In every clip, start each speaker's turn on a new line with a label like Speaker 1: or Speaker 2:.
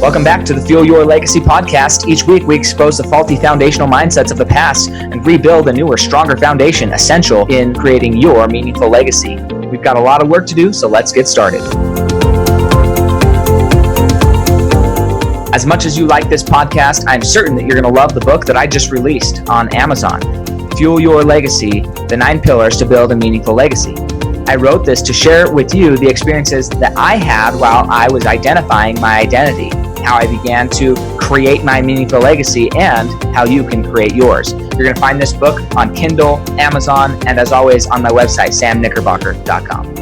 Speaker 1: Welcome back to the Fuel Your Legacy podcast. Each week, we expose the faulty foundational mindsets of the past and rebuild a newer, stronger foundation essential in creating your meaningful legacy. We've got a lot of work to do, so let's get started. As much as you like this podcast, I'm certain that you're going to love the book that I just released on Amazon, Fuel Your Legacy, The 9 Pillars to Build a Meaningful Legacy. I wrote this to share with you the experiences that I had while I was identifying my identity, how I began to create my meaningful legacy, and how you can create yours. You're going to find this book on Kindle, Amazon, and as always on my website, samknickerbocker.com.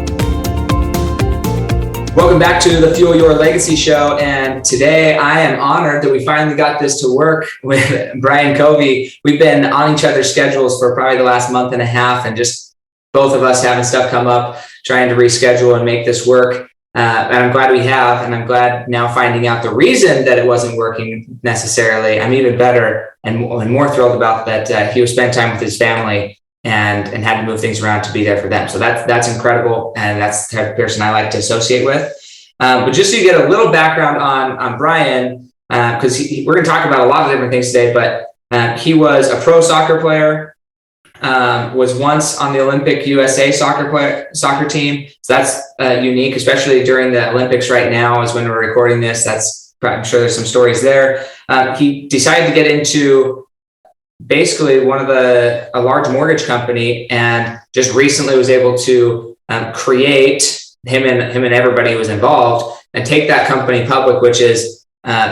Speaker 1: Welcome back to the Fuel Your Legacy Show, and today I am honored that we finally got this to work with Brian Covey. We've been on each other's schedules for probably the last month and a half, and just both of us having stuff come up, trying to reschedule and make this work. And I'm glad we have, and I'm glad now finding out the reason that it wasn't working necessarily. I'm even better and more thrilled about that he was spending time with his family and had to move things around to be there for them. So that's incredible, and that's the type of person I like to associate with. But just so you get a little background on Brian, because we're going to talk about a lot of different things today, but he was a pro soccer player, was once on the Olympic USA soccer team. So that's unique, especially during the Olympics right now is when we're recording this. I'm sure there's some stories there. He decided to get into basically a large mortgage company, and just recently was able to create him and everybody who was involved and take that company public, which is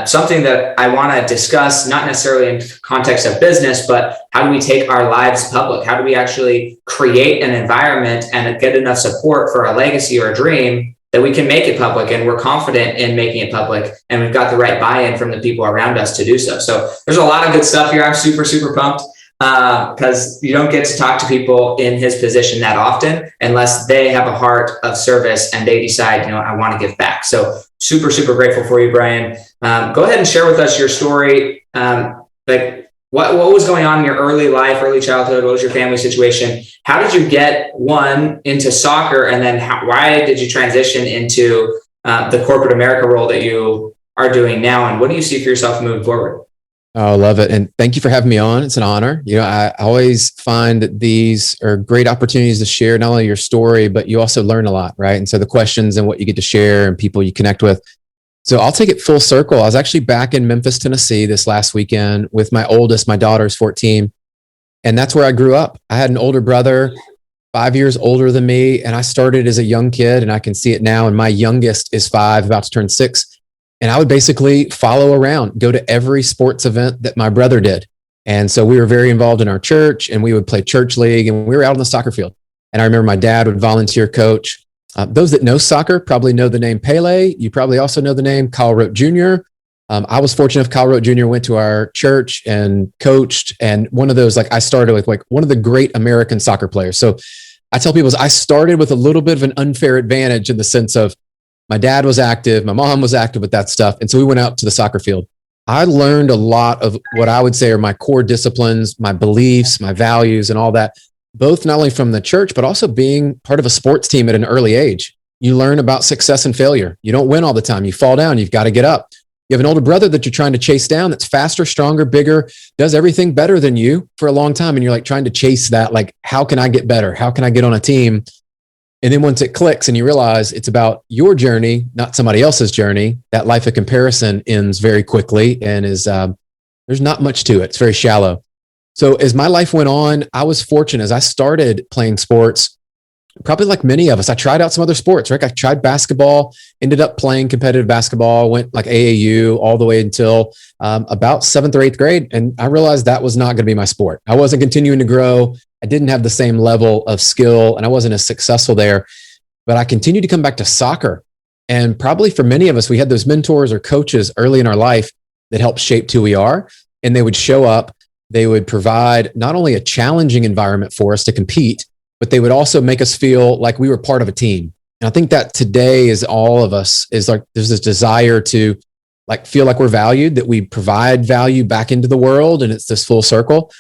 Speaker 1: something that I want to discuss, not necessarily in context of business, but how do we take our lives public? How do we actually create an environment and get enough support for a legacy or a dream that we can make it public, and we're confident in making it public, and we've got the right buy-in from the people around us to do so. So there's a lot of good stuff here. I'm super, super pumped because you don't get to talk to people in his position that often unless they have a heart of service and they decide, I want to give back. So super, super grateful for you, Brian. Go ahead and share with us your story. What was going on in your early life, early childhood? What was your family situation? How did you get into soccer? And then why did you transition into the corporate America role that you are doing now? And what do you see for yourself moving forward?
Speaker 2: Oh, I love it. And thank you for having me on. It's an honor. I always find that these are great opportunities to share not only your story, but you also learn a lot, right? And so the questions and what you get to share and people you connect with. So I'll take it full circle. I was actually back in Memphis, Tennessee this last weekend with my oldest. My daughter's 14. And that's where I grew up. I had an older brother, 5 years older than me. And I started as a young kid, and I can see it now. And my youngest is 5, about to turn 6. And I would basically follow around, go to every sports event that my brother did. And so we were very involved in our church, and we would play church league, and we were out on the soccer field. And I remember my dad would volunteer coach. Those that know soccer probably know the name Pele. You probably also know the name Kyle Rote Jr. I was fortunate if Kyle Rote Jr. went to our church and coached. And one of those, I started with one of the great American soccer players. So I tell people I started with a little bit of an unfair advantage in the sense of my dad was active, my mom was active with that stuff. And so we went out to the soccer field. I learned a lot of what I would say are my core disciplines, my beliefs, my values, and all that, both not only from the church, but also being part of a sports team at an early age. You learn about success and failure. You don't win all the time. You fall down. You've got to get up. You have an older brother that you're trying to chase down that's faster, stronger, bigger, does everything better than you for a long time. And you're trying to chase that, how can I get better? How can I get on a team? And then once it clicks and you realize it's about your journey, not somebody else's journey, that life of comparison ends very quickly and there's not much to it. It's very shallow. So as my life went on, I was fortunate as I started playing sports, probably like many of us, I tried out some other sports, right? I tried basketball, ended up playing competitive basketball, went AAU all the way until about 7th or 8th grade. And I realized that was not going to be my sport. I wasn't continuing to grow. I didn't have the same level of skill and I wasn't as successful there, but I continued to come back to soccer. And probably for many of us, we had those mentors or coaches early in our life that helped shape who we are. And they would show up, they would provide not only a challenging environment for us to compete, but they would also make us feel like we were part of a team. And I think that today is all of us is there's this desire to feel like we're valued, that we provide value back into the world. And it's this full circle.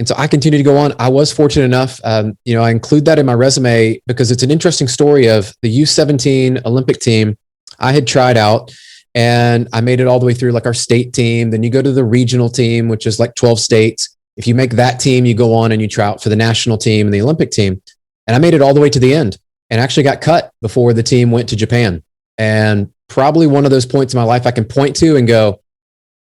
Speaker 2: And so I continue to go on. I was fortunate enough, I include that in my resume because it's an interesting story of the U17 Olympic team. I had tried out And I made it all the way through like our state team. Then you go to the regional team, which is like 12 states. If you make that team, you go on and you try out for the national team and the Olympic team. And I made it all the way to the end and actually got cut before the team went to Japan. And probably one of those points in my life I can point to and go,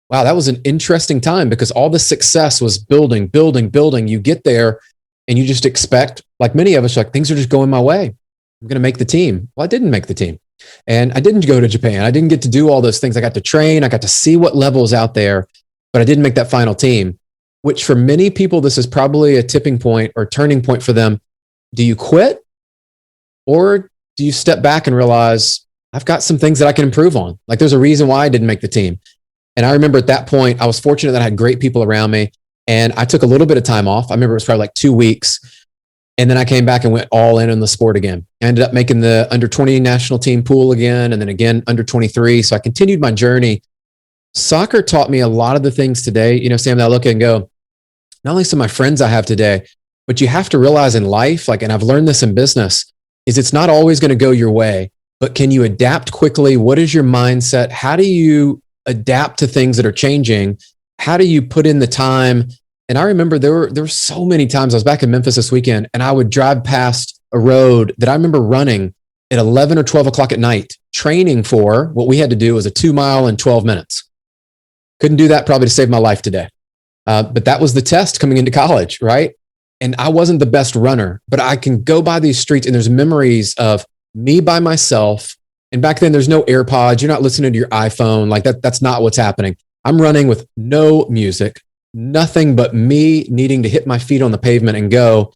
Speaker 2: wow, that was an interesting time, because all the success was building, building, building. You get there and you just expect, like many of us, like things are just going my way. I'm going to make the team. Well, I didn't make the team. And I didn't go to Japan. I didn't get to do all those things. I got to train. I got to see what level is out there, but I didn't make that final team, which for many people, this is probably a tipping point or turning point for them. Do you quit, or do you step back and realize I've got some things that I can improve on? Like there's a reason why I didn't make the team. And I remember at that point, I was fortunate that I had great people around me, and I took a little bit of time off. I remember it was probably like 2 weeks. And then I came back and went all in on the sport again. I ended up making the under 20 national team pool again, and then again under 23. So I continued my journey. Soccer taught me a lot of the things today, Sam, that I look at and go, not only some of my friends I have today, but you have to realize in life, like, and I've learned this in business, is it's not always going to go your way, but can you adapt quickly? What is your mindset? How do you adapt to things that are changing? How do you put in the time? And I remember there were so many times I was back in Memphis this weekend, and I would drive past a road that I remember running at 11 or 12 o'clock at night, training for what we had to do was a 2 mile in 12 minutes. Couldn't do that probably to save my life today. But that was the test coming into college, right? And I wasn't the best runner, but I can go by these streets and there's memories of me by myself. And back then there's no AirPods. You're not listening to your iPhone. Like that's not what's happening. I'm running with no music, nothing but me needing to hit my feet on the pavement and go.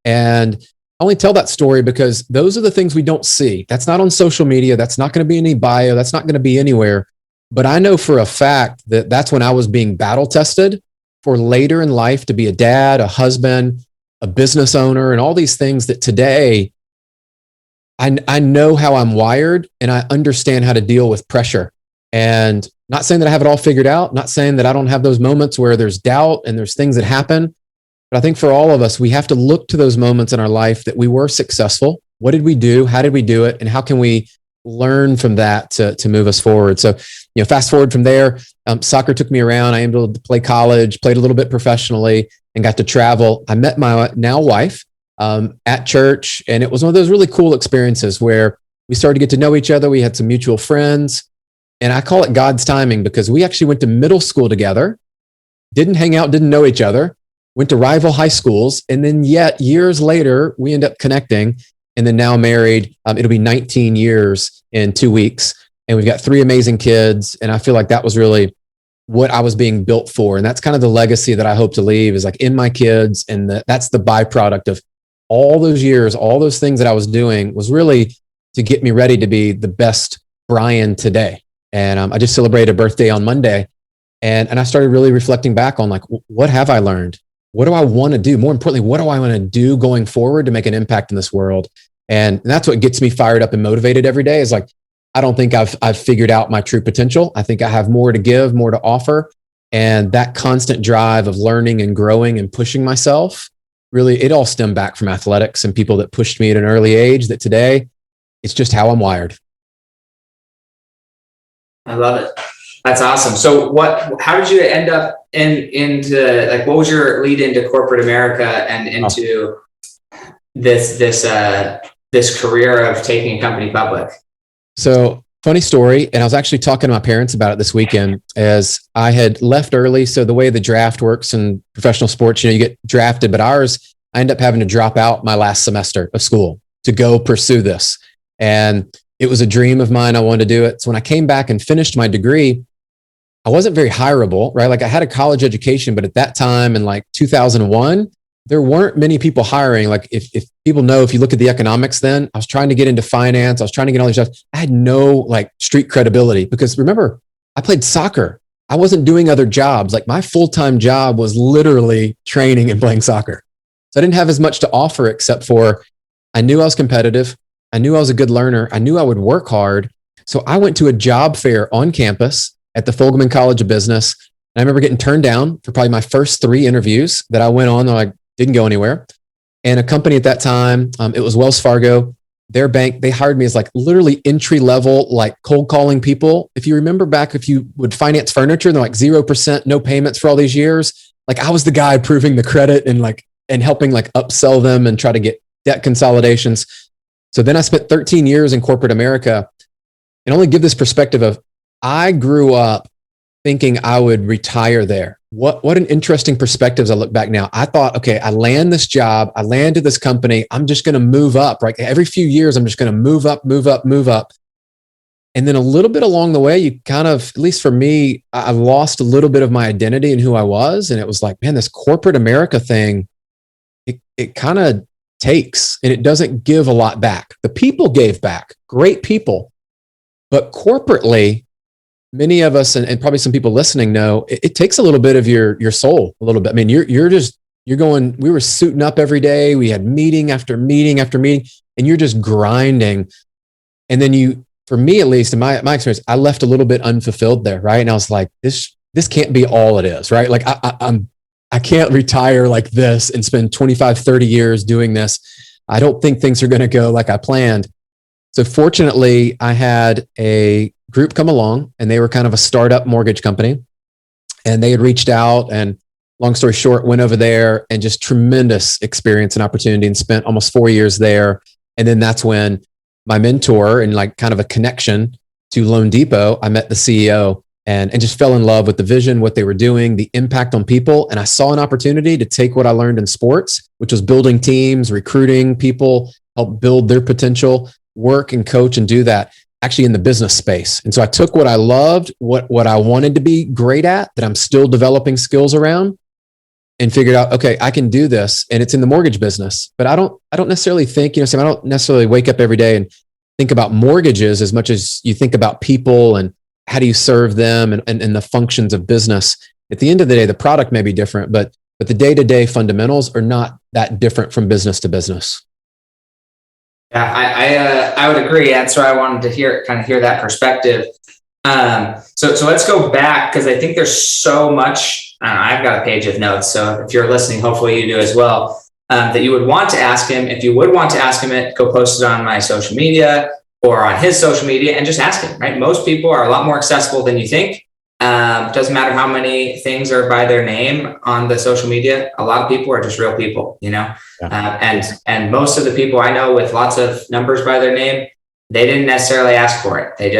Speaker 2: And I only tell that story because those are the things we don't see. That's not on social media. That's not going to be in any bio. That's not going to be anywhere. But I know for a fact that that's when I was being battle tested for later in life to be a dad, a husband, a business owner, and all these things that today I know how I'm wired and I understand how to deal with pressure. And not saying that I have it all figured out, not saying that I don't have those moments where there's doubt and there's things that happen. But I think for all of us, we have to look to those moments in our life that we were successful. What did we do? How did we do it? And how can we learn from that to move us forward? So, fast forward from there, soccer took me around. I able to play college, played a little bit professionally, and got to travel. I met my now wife at church, and it was one of those really cool experiences where we started to get to know each other. We had some mutual friends, and I call it God's timing because we actually went to middle school together, didn't hang out, didn't know each other, went to rival high schools, and then yet years later, we end up connecting, and then now married. It'll be 19 years in 2 weeks, and we've got 3 amazing kids, and I feel like that was really what I was being built for, and that's kind of the legacy that I hope to leave is like in my kids, and that's the byproduct of all those years, all those things that I was doing was really to get me ready to be the best Brian today. And I just celebrated a birthday on Monday, and I started really reflecting back on like, what have I learned? What do I want to do? More importantly, what do I want to do going forward to make an impact in this world? And that's what gets me fired up and motivated every day is like, I don't think I've figured out my true potential. I think I have more to give, more to offer. And that constant drive of learning and growing and pushing myself, really, it all stemmed back from athletics and people that pushed me at an early age that today, it's just how I'm wired.
Speaker 1: I love it. That's awesome. So how did you end up into like, what was your lead into corporate America and into this career of taking a company public?
Speaker 2: So funny story. And I was actually talking to my parents about it this weekend as I had left early. So the way the draft works in professional sports, you get drafted, but ours, I ended up having to drop out my last semester of school to go pursue this. And it was a dream of mine. I wanted to do it. So when I came back and finished my degree, I wasn't very hireable, right? Like I had a college education, but at that time in like 2001, there weren't many people hiring. Like if people know, if you look at the economics then, I was trying to get into finance. I was trying to get all these stuff. I had no like street credibility because remember, I played soccer. I wasn't doing other jobs. Like my full-time job was literally training and playing soccer. So I didn't have as much to offer except for I knew I was competitive. I knew I was a good learner. I knew I would work hard. So I went to a job fair on campus at the Fogelman College of Business. And I remember getting turned down for probably my first 3 interviews that I went on. They're like, didn't go anywhere. And a company at that time, it was Wells Fargo. their bank, they hired me as like literally entry level, like cold calling people. If you remember back, if you would finance furniture, they're like 0%, no payments for all these years. Like I was the guy approving the credit and helping like upsell them and try to get debt consolidations. So then I spent 13 years in corporate America, and only give this perspective of I grew up thinking I would retire there. What an interesting perspective as I look back now. I thought, okay, I land this job, I landed this company, I'm just going to move up, right? Every few years, I'm just going to move up, move up, move up. And then a little bit along the way, you kind of, at least for me, I lost a little bit of my identity and who I was. And it was like, man, this corporate America thing, it kind of takes, and it doesn't give a lot back. The people gave back, great people. But corporately, many of us, and probably some people listening know, it takes a little bit of your soul, a little bit. I mean, you're going, we were suiting up every day. We had meeting after meeting after meeting, and you're just grinding. And then for me, at least in my experience, I left a little bit unfulfilled there. Right. And I was like, this can't be all it is. Right. Like I can't retire like this and spend 25, 30 years doing this. I don't think things are going to go like I planned. So fortunately, I had a group come along, and they were kind of a startup mortgage company, and they had reached out, and long story short, went over there, and just tremendous experience and opportunity, and spent almost 4 years there. And then that's when my mentor and like kind of a connection to loanDepot, I met the CEO and just fell in love with the vision, what they were doing, the impact on people. And I saw an opportunity to take what I learned in sports, which was building teams, recruiting people, help build their potential, work and coach and do that actually in the business space. And so I took what I loved, what I wanted to be great at, that I'm still developing skills around, and figured out, okay, I can do this. And it's in the mortgage business. But I don't necessarily think, Sam, I don't necessarily wake up every day and think about mortgages as much as you think about people and how do you serve them and the functions of business. At the end of the day, the product may be different, but the day-to-day fundamentals are not that different from business to business.
Speaker 1: Yeah, I would agree. That's why I wanted to hear that perspective. So let's go back, because I think there's so much. I've got a page of notes. So if you're listening, hopefully you do as well, that you would want to ask him. If you would want to ask him it, go post it on my social media or on his social media and just ask him, right? Most people are a lot more accessible than you think. Doesn't matter how many things are by their name on the social media. A lot of people are just real people, Yeah. And most of the people I know with lots of numbers by their name, they didn't necessarily ask for it. They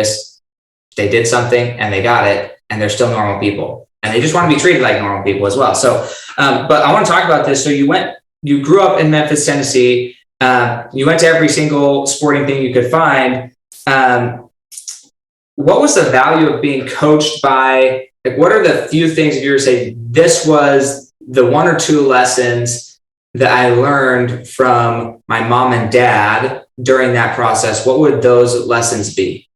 Speaker 1: did something and they got it, and they're still normal people, and they just want to be treated like normal people as well. So, but I want to talk about this. So you grew up in Memphis, Tennessee. You went to every single sporting thing you could find. What was the value of being coached by, like, what are the few things, if you were to say, this was the one or two lessons that I learned from my mom and dad during that process, what would those lessons be?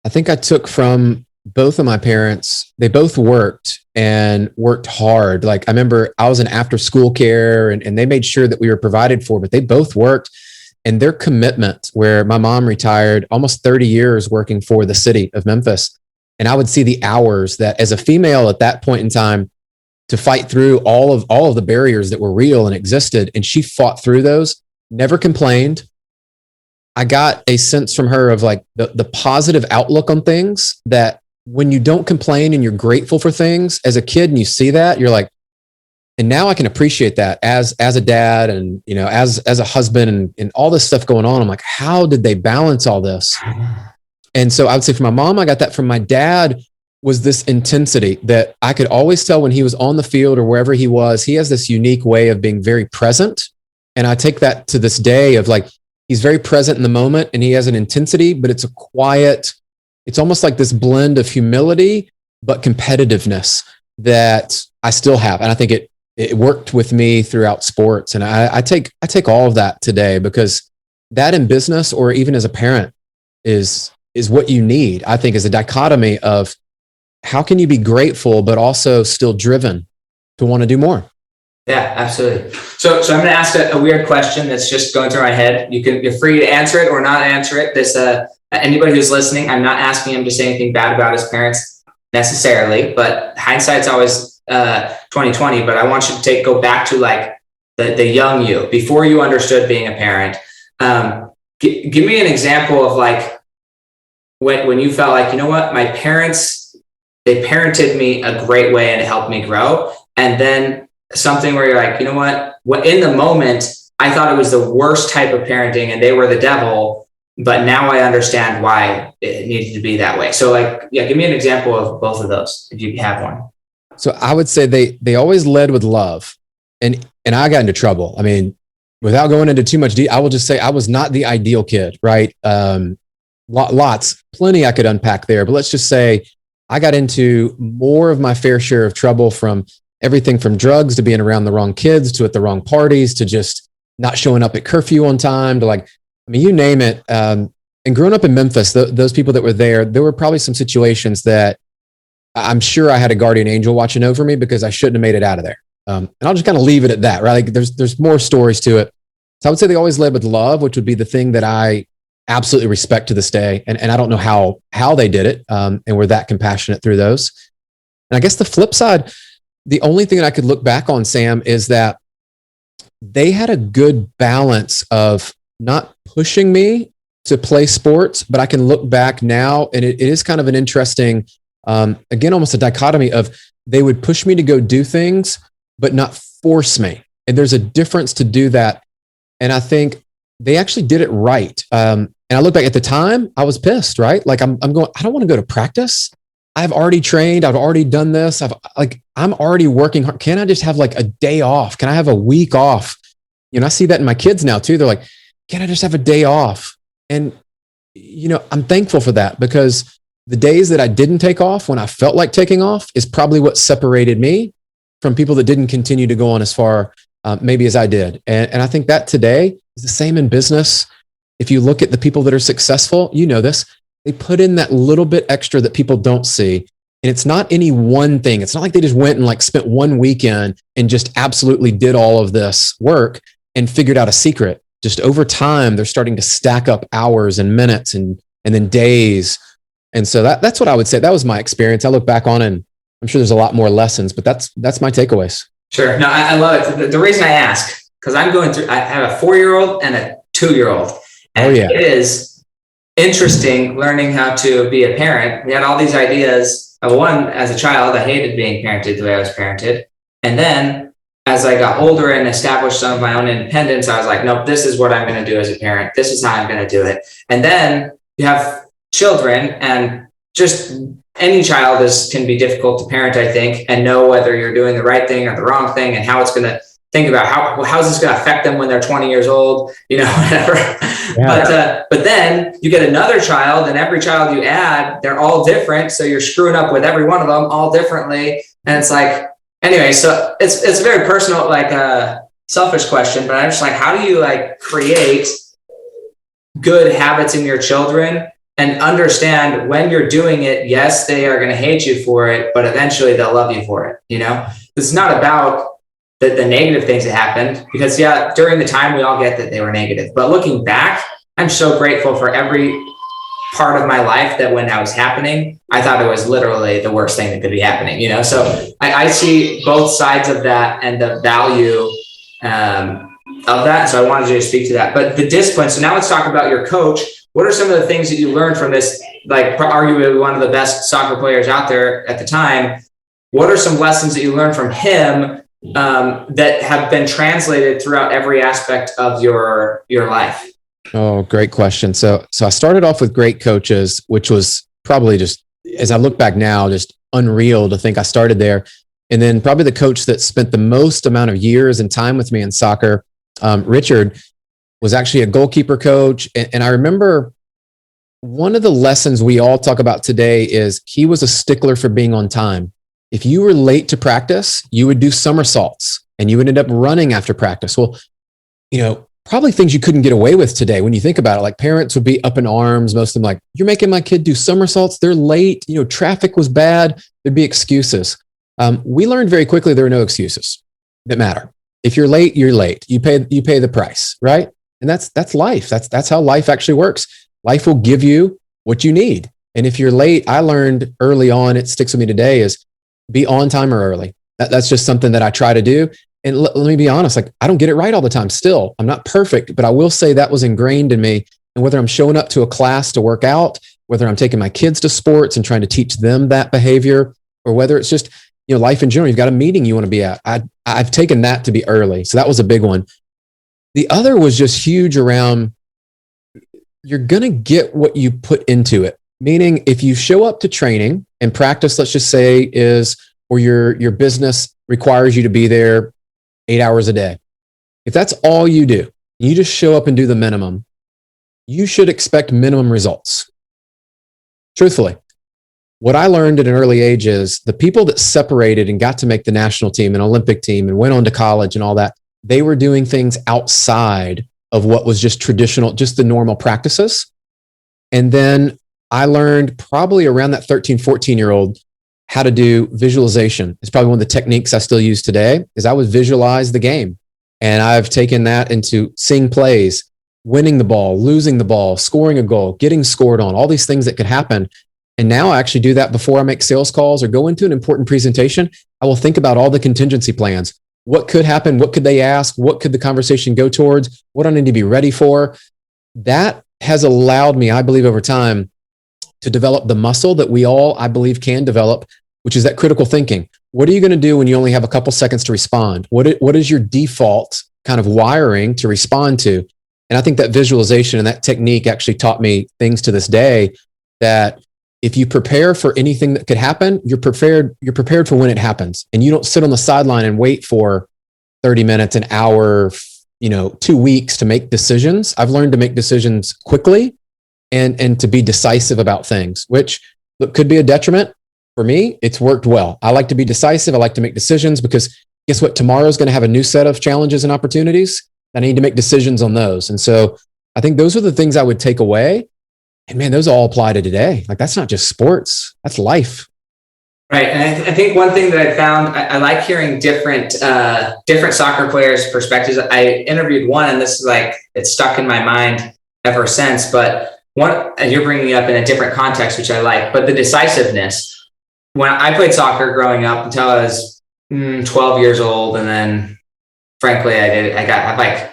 Speaker 2: I think I took from both of my parents. They both worked and worked hard. Like I remember I was in after school care and they made sure that we were provided for, but they both worked. And their commitment, where my mom retired almost 30 years working for the city of Memphis. And I would see the hours that as a female at that point in time to fight through all of the barriers that were real and existed. And she fought through those, never complained. I got a sense from her of like the positive outlook on things, that when you don't complain and you're grateful for things as a kid and you see that, you're like, and now I can appreciate that as a dad and, as a husband and all this stuff going on. I'm like, how did they balance all this? And so I would say from my mom, I got that. From my dad was this intensity that I could always tell when he was on the field or wherever he was. He has this unique way of being very present. And I take that to this day of like, he's very present in the moment and he has an intensity, but it's a quiet, it's almost like this blend of humility, but competitiveness that I still have. And I think it worked with me throughout sports. And I take all of that today, because that in business or even as a parent is what you need. I think is a dichotomy of how can you be grateful, but also still driven to want to do more.
Speaker 1: Yeah, absolutely. So I'm going to ask a weird question that's just going through my head. You're free to answer it or not answer it. This, anybody who's listening, I'm not asking him to say anything bad about his parents necessarily, but hindsight's always 2020, but I want you to go back to like the young you, before you understood being a parent. give me an example of like when you felt like, you know what, my parents, they parented me a great way and it helped me grow. And then something where you're like, you know what in the moment, I thought it was the worst type of parenting and they were the devil, but now I understand why it needed to be that way. So like, yeah, give me an example of both of those if you have one.
Speaker 2: So I would say they always led with love, and I got into trouble. I mean, without going into too much detail, I will just say I was not the ideal kid, right? Plenty I could unpack there, but let's just say I got into more of my fair share of trouble, from everything from drugs to being around the wrong kids to at the wrong parties to just not showing up at curfew on time to like, I mean, you name it. And growing up in Memphis, those people that were there were probably some situations that I'm sure I had a guardian angel watching over me because I shouldn't have made it out of there. And I'll just kind of leave it at that, right? Like there's more stories to it. So I would say they always led with love, which would be the thing that I absolutely respect to this day. And I don't know how they did it, and were that compassionate through those. And I guess the flip side, the only thing that I could look back on, Sam, is that they had a good balance of not pushing me to play sports, but I can look back now and it is kind of an interesting, again, almost a dichotomy of they would push me to go do things, but not force me. And there's a difference to do that. And I think they actually did it right. And I look back at the time, I was pissed, right? Like I'm going, I don't want to go to practice. I've already trained. I've already done this. I'm already working hard. Can I just have like a day off? Can I have a week off? You know, I see that in my kids now too. They're like, can I just have a day off? And, you know, I'm thankful for that, because the days that I didn't take off when I felt like taking off is probably what separated me from people that didn't continue to go on as far maybe as I did. And I think that today is the same in business. If you look at the people that are successful, you know this, they put in that little bit extra that people don't see. And it's not any one thing. It's not like they just went and like spent one weekend and just absolutely did all of this work and figured out a secret. Just over time, they're starting to stack up hours and minutes and then days. And so that's what I would say. That was my experience. I look back on it, and I'm sure there's a lot more lessons, but that's my takeaways.
Speaker 1: Sure. No, I love it. The reason I ask, because I'm going through, I have a 4-year-old and a 2-year-old. And it is interesting learning how to be a parent. We had all these ideas. One, as a child, I hated being parented the way I was parented. And then as I got older and established some of my own independence, I was like, nope, this is what I'm going to do as a parent. This is how I'm going to do it. And then you have children, and just any child can be difficult to parent, I think, and know whether you're doing the right thing or the wrong thing, and how it's going to think about how's this going to affect them when they're 20 years old, you know, whatever. Yeah. But then you get another child, and every child you add, they're all different. So you're screwing up with every one of them all differently. And it's like, anyway, so it's a very personal, like selfish question, but I'm just like, how do you like create good habits in your children and understand when you're doing it? Yes, they are going to hate you for it, but eventually they'll love you for it. You know, it's not about the negative things that happened, because yeah, during the time we all get that they were negative, but looking back, I'm so grateful for every part of my life that when that was happening, I thought it was literally the worst thing that could be happening, you know? So I see both sides of that and the value of that. So I wanted you to speak to that, but the discipline. So now let's talk about your coach. What are some of the things that you learned from this, like arguably one of the best soccer players out there at the time? What are some lessons that you learned from him that have been translated throughout every aspect of your life?
Speaker 2: Oh, great question. So I started off with great coaches, which was probably just, as I look back now, just unreal to think I started there. And then probably the coach that spent the most amount of years and time with me in soccer, Richard, was actually a goalkeeper coach. And I remember one of the lessons we all talk about today is he was a stickler for being on time. If you were late to practice, you would do somersaults and you would end up running after practice. Well, you know, probably things you couldn't get away with today. When you think about it, like parents would be up in arms, most of them like, you're making my kid do somersaults. They're late. You know, traffic was bad. There'd be excuses. We learned very quickly there are no excuses that matter. If you're late, you're late. You pay the price, right? And that's life. That's how life actually works. Life will give you what you need. And if you're late, I learned early on, it sticks with me today, is be on time or early. That's just something that I try to do. And let me be honest, like I don't get it right all the time still. I'm not perfect, but I will say that was ingrained in me. And whether I'm showing up to a class to work out, whether I'm taking my kids to sports and trying to teach them that behavior, or whether it's just, life in general, you've got a meeting you want to be at. I've taken that to be early. So that was a big one. The other was just huge around, you're going to get what you put into it. Meaning if you show up to training and practice, let's just say or your business requires you to be there 8 hours a day. If that's all you do, you just show up and do the minimum, you should expect minimum results. Truthfully, what I learned at an early age is the people that separated and got to make the national team and Olympic team and went on to college and all that, they were doing things outside of what was just traditional, just the normal practices. And then I learned probably around that 13, 14-year-old how to do visualization. It's probably one of the techniques I still use today is I would visualize the game. And I've taken that into seeing plays, winning the ball, losing the ball, scoring a goal, getting scored on, all these things that could happen. And now I actually do that before I make sales calls or go into an important presentation. I will think about all the contingency plans. What could happen? What could they ask? What could the conversation go towards? What do I need to be ready for? That has allowed me, I believe, over time to develop the muscle that we all, I believe, can develop, which is that critical thinking. What are you going to do when you only have a couple seconds to respond? What is your default kind of wiring to respond to? And I think that visualization and that technique actually taught me things to this day that if you prepare for anything that could happen, you're prepared for when it happens. And you don't sit on the sideline and wait for 30 minutes, an hour, 2 weeks to make decisions. I've learned to make decisions quickly and to be decisive about things, which could be a detriment. For me, it's worked well. I like to be decisive. I like to make decisions because guess what? Tomorrow's going to have a new set of challenges and opportunities. I need to make decisions on those. And so I think those are the things I would take away. And man, those all apply to today. Like that's not just sports, that's life.
Speaker 1: Right. And I think one thing that I found, I like hearing different soccer players' perspectives. I interviewed one and this is it's stuck in my mind ever since, but one, and you're bringing it up in a different context, which I like, but the decisiveness. When I played soccer growing up until I was 12 years old. And then frankly, I got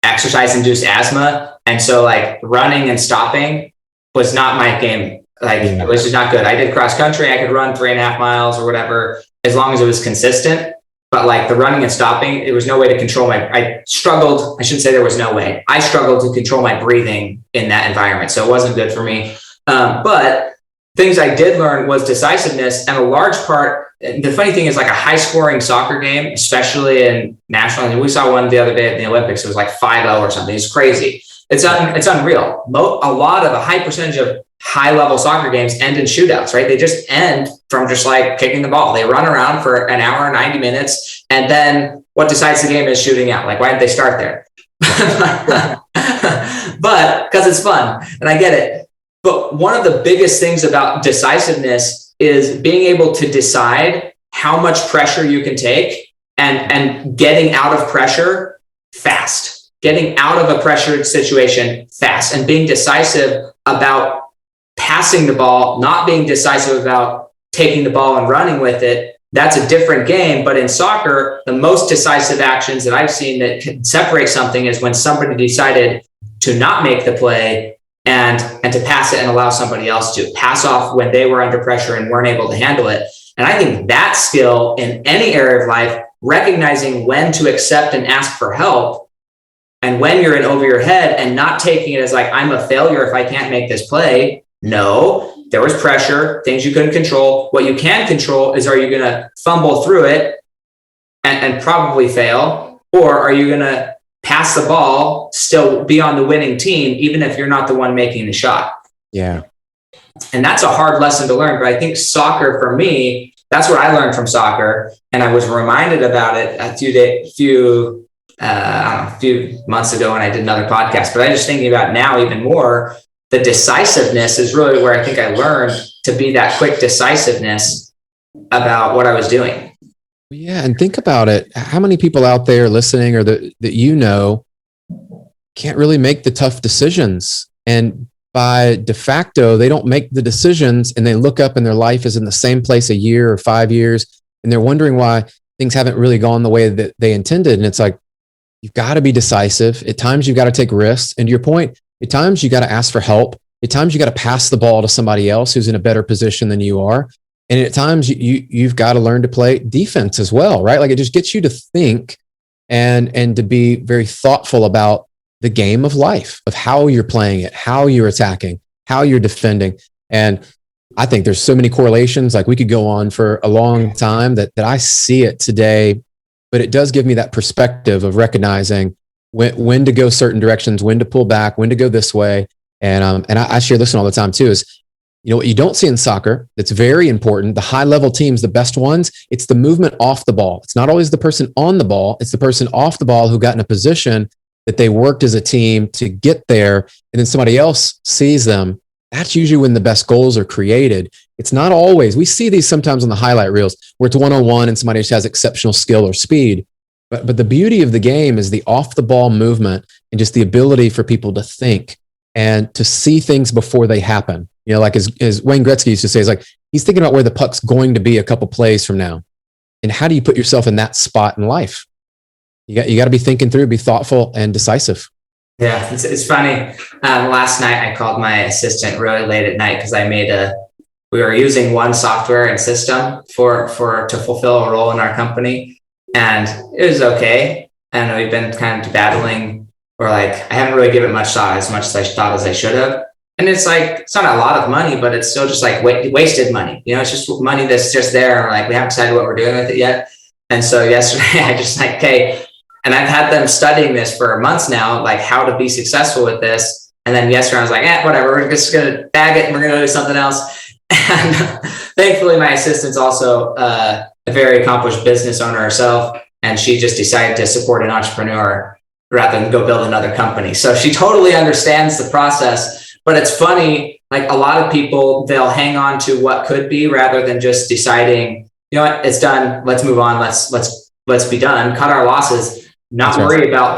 Speaker 1: exercise-induced asthma. And so running and stopping was not my game. It was just not good. I did cross country. I could run 3.5 miles or whatever, as long as it was consistent. But the running and stopping, there was no way to control I struggled. I shouldn't say there was no way. I struggled to control my breathing in that environment. So it wasn't good for me. But things I did learn was decisiveness. And a large part, the funny thing is a high scoring soccer game, especially in national, and we saw one the other day at the Olympics. It was 5-0 or something. It's crazy. It's unreal. A high percentage of high level soccer games end in shootouts, right? They just end from just kicking the ball. They run around for an hour, 90 minutes. And then what decides the game is shooting out. Why did they start there? But because it's fun and I get it. But one of the biggest things about decisiveness is being able to decide how much pressure you can take and getting out of pressure fast. Getting out of a pressured situation fast and being decisive about passing the ball, not being decisive about taking the ball and running with it. That's a different game. But in soccer, the most decisive actions that I've seen that can separate something is when somebody decided to not make the play and to pass it and allow somebody else to pass off when they were under pressure and weren't able to handle it. And I think that skill in any area of life, recognizing when to accept and ask for help, and when you're in over your head and not taking it as I'm a failure if I can't make this play. No, there was pressure, things you couldn't control. What you can control is, are you going to fumble through it and probably fail? Or are you going to pass the ball, still be on the winning team, even if you're not the one making the shot?
Speaker 2: Yeah.
Speaker 1: And that's a hard lesson to learn. But I think soccer for me, that's what I learned from soccer. And I was reminded about it a few months ago when I did another podcast, but I'm just thinking about now even more, the decisiveness is really where I think I learned to be that quick decisiveness about what I was doing.
Speaker 2: Yeah. And think about it. How many people out there listening or that can't really make the tough decisions, and by de facto, they don't make the decisions and they look up and their life is in the same place a year or 5 years. And they're wondering why things haven't really gone the way that they intended. And it's you've got to be decisive. At times, you've got to take risks. And to your point, At times you got to ask for help. At times you got to pass the ball to somebody else who's in a better position than you are. And at times you've got to learn to play defense as well, right? Like it just gets you to think and to be very thoughtful about the game of life, of how you're playing it, how you're attacking, how you're defending. And I think there's so many correlations. Like we could go on for a long time that I see it today, but it does give me that perspective of recognizing when to go certain directions, when to pull back, when to go this way. And I share this one all the time too, is, you know, what you don't see in soccer that's very important, the high level teams, the best ones, it's the movement off the ball. It's not always the person on the ball. It's the person off the ball who got in a position that they worked as a team to get there. And then somebody else sees them. That's usually when the best goals are created. It's not always. We see these sometimes on the highlight reels where it's one-on-one and somebody just has exceptional skill or speed. But the beauty of the game is the off the ball movement and just the ability for people to think and to see things before they happen. You know, like as Wayne Gretzky used to say, is like, he's thinking about where the puck's going to be a couple plays from now. And how do you put yourself in that spot in life? You got to be thinking through, be thoughtful and decisive.
Speaker 1: Yeah, it's funny. Last night I called my assistant really late at night because we were using one software and system to fulfill a role in our company, and it was okay. And we've been kind of battling, or like I haven't really given it much thought, as much as I thought as I should have. And it's like, it's not a lot of money, but it's still just like wasted money. You know, it's just money that's just there. And like, we haven't decided what we're doing with it yet. And so yesterday I just like, okay, and I've had them studying this for months now, like how to be successful with this. And then yesterday I was like, whatever, we're just going to bag it and we're going to do something else. And thankfully my assistant's also a very accomplished business owner herself. And she just decided to support an entrepreneur rather than go build another company. So she totally understands the process, but it's funny. Like a lot of people, they'll hang on to what could be rather than just deciding, you know what, it's done. Let's move on. Let's be done. Cut our losses. Not worry about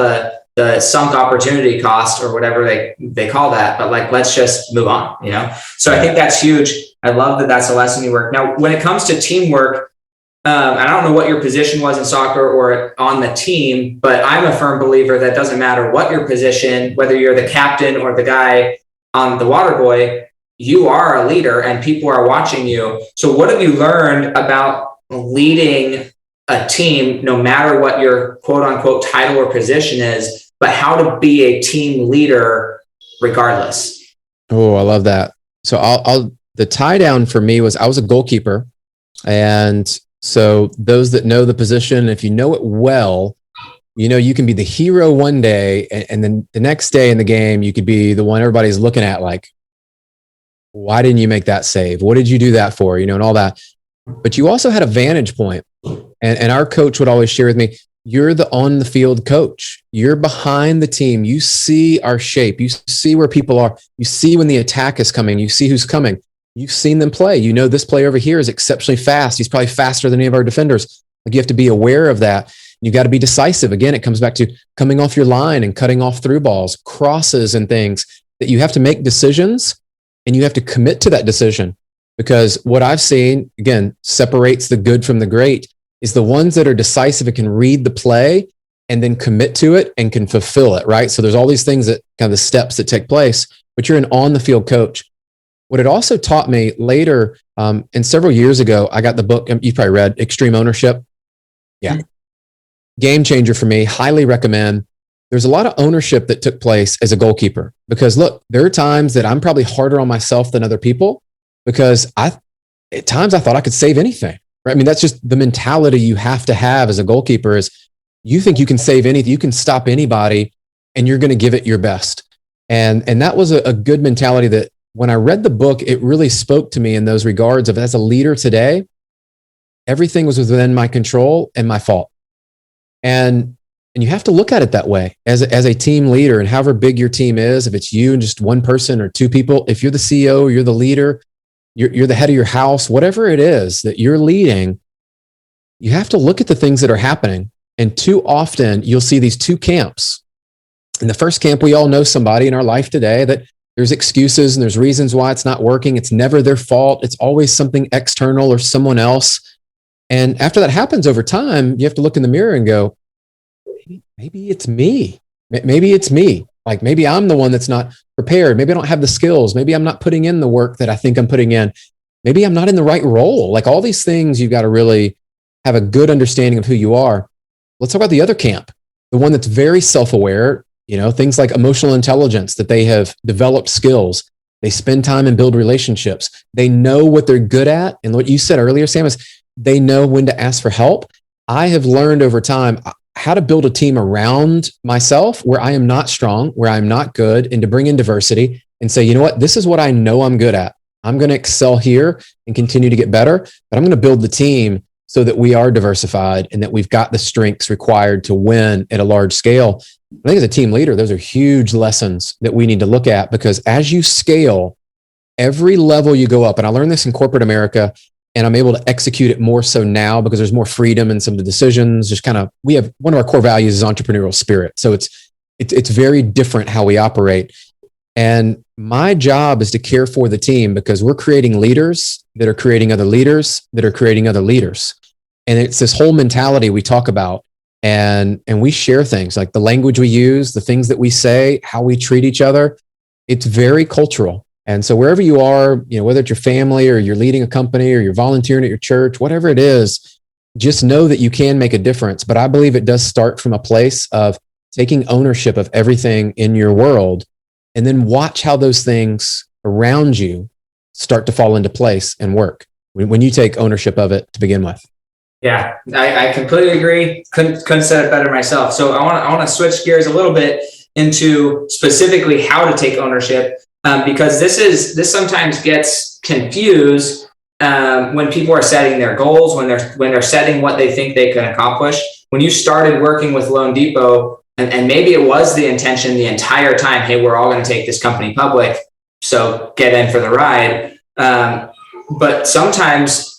Speaker 1: the sunk opportunity cost or whatever they call that, but like, let's just move on, you know? So I think that's huge. I love that that's a lesson you work. Now, when it comes to teamwork, I don't know what your position was in soccer or on the team, but I'm a firm believer that doesn't matter what your position, whether you're the captain or the guy on the water boy, you are a leader and people are watching you. So what have you learned about leading a team, no matter what your quote unquote title or position is, but how to be a team leader regardless?
Speaker 2: Oh, I love that. So the tie down for me was I was a goalkeeper. And so those that know the position, if you know it well, you know, you can be the hero one day and then the next day in the game, you could be the one everybody's looking at like, why didn't you make that save? What did you do that for? You know, and all that. But you also had a vantage point. And our coach would always share with me, you're the on the field coach. You're behind the team. You see our shape. You see where people are. You see when the attack is coming. You see who's coming. You've seen them play. You know, this player over here is exceptionally fast. He's probably faster than any of our defenders. Like, you have to be aware of that. You got to be decisive. Again, it comes back to coming off your line and cutting off through balls, crosses and things that you have to make decisions, and you have to commit to that decision. Because what I've seen, again, separates the good from the great is the ones that are decisive and can read the play and then commit to it and can fulfill it, right? So there's all these things that kind of the steps that take place, but you're an on the field coach. What it also taught me later, and several years ago, I got the book, you probably read, Extreme Ownership. Yeah. Game changer for me, highly recommend. There's a lot of ownership that took place as a goalkeeper because look, there are times that I'm probably harder on myself than other people because at times I thought I could save anything. Right? I mean, that's just the mentality you have to have as a goalkeeper is you think you can save anything, you can stop anybody, and you're going to give it your best. And that was a good mentality that when I read the book, it really spoke to me in those regards of as a leader today, everything was within my control and my fault. And you have to look at it that way as a team leader, and however big your team is, if it's you and just one person or two people, if you're the CEO, you're the leader, you're the head of your house, whatever it is that you're leading, you have to look at the things that are happening. And too often you'll see these two camps. In the first camp, we all know somebody in our life today that there's excuses and there's reasons why it's not working. It's never their fault. It's always something external or someone else. And after that happens over time, you have to look in the mirror and go, maybe it's me. Maybe it's me. Like maybe I'm the one that's not prepared. Maybe I don't have the skills. Maybe I'm not putting in the work that I think I'm putting in. Maybe I'm not in the right role. Like all these things, you've got to really have a good understanding of who you are. Let's talk about the other camp, the one that's very self-aware, things like emotional intelligence, that they have developed skills. They spend time and build relationships. They know what they're good at. And what you said earlier, Sam, is they know when to ask for help. I have learned over time how to build a team around myself where I am not strong, where I'm not good, and to bring in diversity and say, you know what, this is what I know I'm good at. I'm going to excel here and continue to get better, but I'm going to build the team so that we are diversified and that we've got the strengths required to win at a large scale. I think as a team leader, those are huge lessons that we need to look at, because as you scale, every level you go up, and I learned this in corporate America, and I'm able to execute it more so now because there's more freedom in some of the decisions. Just we have one of our core values is entrepreneurial spirit. So it's very different how we operate. And my job is to care for the team, because we're creating leaders that are creating other leaders that are creating other leaders. And it's this whole mentality we talk about, and we share things like the language we use, the things that we say, how we treat each other. It's very cultural. And so wherever you are, whether it's your family or you're leading a company or you're volunteering at your church, whatever it is, just know that you can make a difference. But I believe it does start from a place of taking ownership of everything in your world, and then watch how those things around you start to fall into place and work when you take ownership of it to begin with.
Speaker 1: Yeah, I completely agree. Couldn't say it better myself. So I want to switch gears a little bit into specifically how to take ownership, because this sometimes gets confused when people are setting their goals, when they're setting what they think they can accomplish. When you started working with loanDepot, and maybe it was the intention the entire time, hey, we're all going to take this company public, so get in for the ride. But sometimes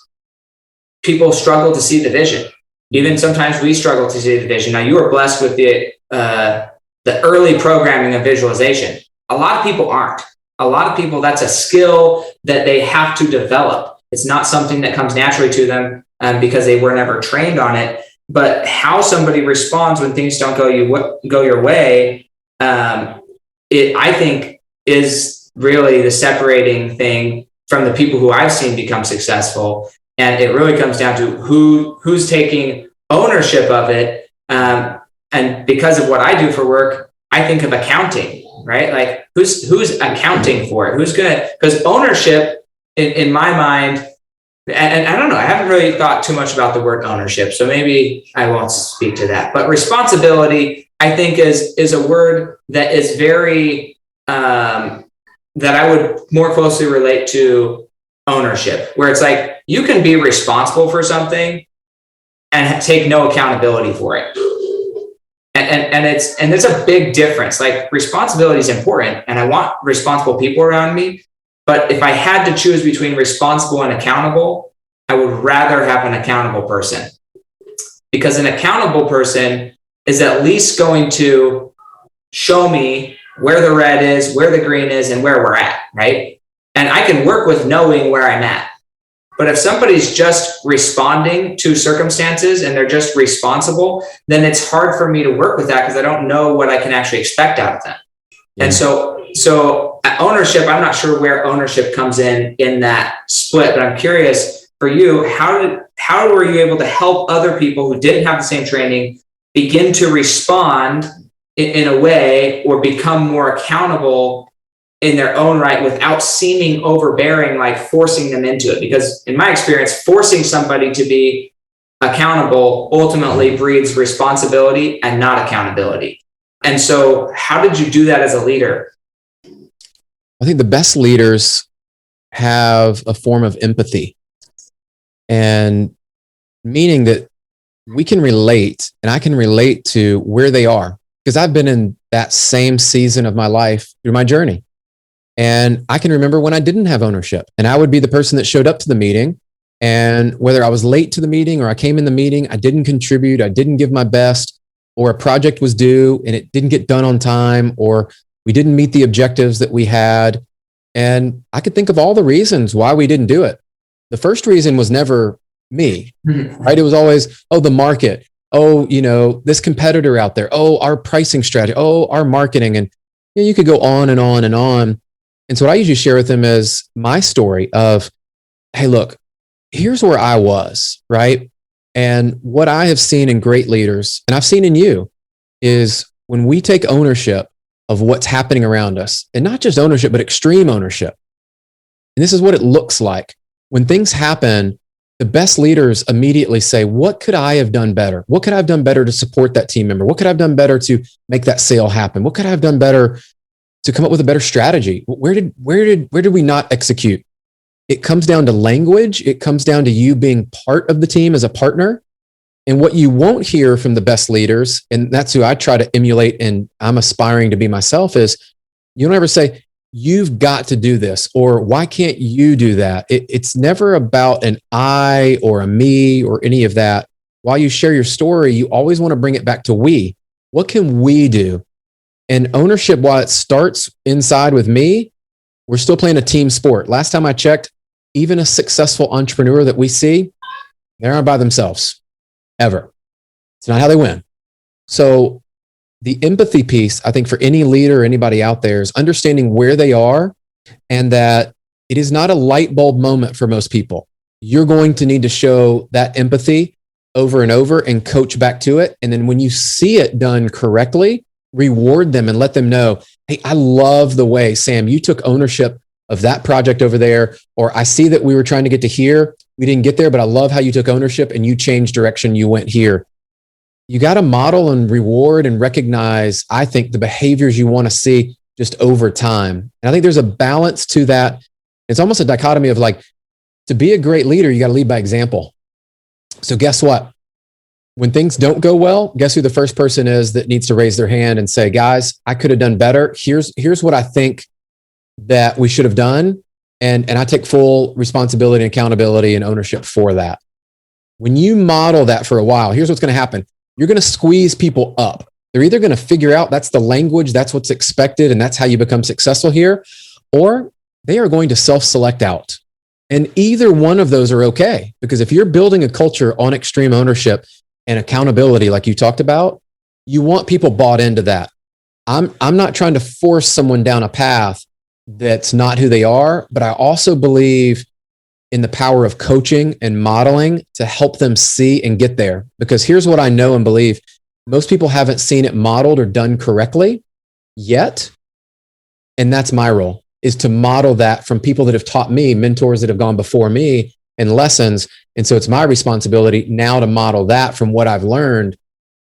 Speaker 1: people struggle to see the vision. Even sometimes we struggle to see the vision. Now, you were blessed with the early programming of visualization. A lot of people aren't. A lot of people, that's a skill that they have to develop. It's not something that comes naturally to them because they were never trained on it. But how somebody responds when things don't go your way, I think is really the separating thing from the people who I've seen become successful. And it really comes down to who's taking ownership of it. And because of what I do for work, I think of accounting, right? Like who's accounting for it? Because ownership in my mind, and I don't know, I haven't really thought too much about the word ownership, so maybe I won't speak to that. But responsibility, I think, is a word that is very, that I would more closely relate to ownership, where it's like you can be responsible for something and take no accountability for it. And it's a big difference. Like, responsibility is important, and I want responsible people around me. But if I had to choose between responsible and accountable, I would rather have an accountable person, because an accountable person is at least going to show me where the red is, where the green is, and where we're at, right? And I can work with knowing where I'm at. But if somebody's just responding to circumstances and they're just responsible, then it's hard for me to work with that because I don't know what I can actually expect out of them. Yeah. And so ownership, I'm not sure where ownership comes in that split, but I'm curious for you, how were you able to help other people who didn't have the same training begin to respond in a way or become more accountable in their own right without seeming overbearing, like forcing them into it? Because in my experience, forcing somebody to be accountable ultimately breeds responsibility and not accountability. And so how did you do that as a leader?
Speaker 2: I think the best leaders have a form of empathy, and meaning that we can relate, and I can relate to where they are, because I've been in that same season of my life through my journey. And I can remember when I didn't have ownership, and I would be the person that showed up to the meeting, and whether I was late to the meeting or I came in the meeting, I didn't contribute, I didn't give my best, or a project was due and it didn't get done on time, or we didn't meet the objectives that we had. And I could think of all the reasons why we didn't do it. The first reason was never me, right? It was always, the market. This competitor out there. Our pricing strategy. Our marketing. And You could go on and on and on. And so what I usually share with them is my story of, hey, look, here's where I was, right? And what I have seen in great leaders, and I've seen in you, is when we take ownership of what's happening around us, and not just ownership, but extreme ownership. And this is what it looks like. When things happen, the best leaders immediately say, what could I have done better? What could I have done better to support that team member? What could I have done better to make that sale happen? What could I have done better to come up with a better strategy? Where did we not execute? It comes down to language. It comes down to you being part of the team as a partner. And what you won't hear from the best leaders, and that's who I try to emulate and I'm aspiring to be myself, is you don't ever say, you've got to do this, or why can't you do that? It's never about an I or a me or any of that. While you share your story, you always want to bring it back to we. What can we do? And ownership, while it starts inside with me, we're still playing a team sport. Last time I checked, even a successful entrepreneur that we see, they aren't by themselves, ever. It's not how they win. So the empathy piece, I think for any leader or anybody out there, is understanding where they are and that it is not a light bulb moment for most people. You're going to need to show that empathy over and over and coach back to it. And then when you see it done correctly, reward them and let them know, hey, I love the way, Sam, you took ownership of that project over there, or I see that we were trying to get to here. We didn't get there, but I love how you took ownership and you changed direction. You went here. You got to model and reward and recognize, I think, the behaviors you want to see just over time. And I think there's a balance to that. It's almost a dichotomy of like, to be a great leader, you got to lead by example. So guess what? When things don't go well, guess who the first person is that needs to raise their hand and say, guys, I could have done better. Here's what I think that we should have done. And I take full responsibility and accountability and ownership for that. When you model that for a while, here's what's going to happen. You're going to squeeze people up. They're either going to figure out that's the language, that's what's expected, and that's how you become successful here, or they are going to self-select out. And either one of those are okay, because if you're building a culture on extreme ownership and accountability, like you talked about, you want people bought into that. I'm not trying to force someone down a path that's not who they are, but I also believe in the power of coaching and modeling to help them see and get there. Because here's what I know and believe. Most people haven't seen it modeled or done correctly yet. And that's my role, is to model that from people that have taught me, mentors that have gone before me, and lessons. And so it's my responsibility now to model that from what I've learned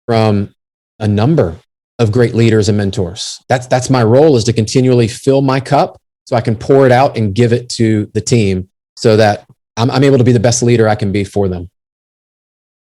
Speaker 2: from a number of great leaders and mentors. That's my role, is to continually fill my cup so I can pour it out and give it to the team, so that I'm able to be the best leader I can be for them.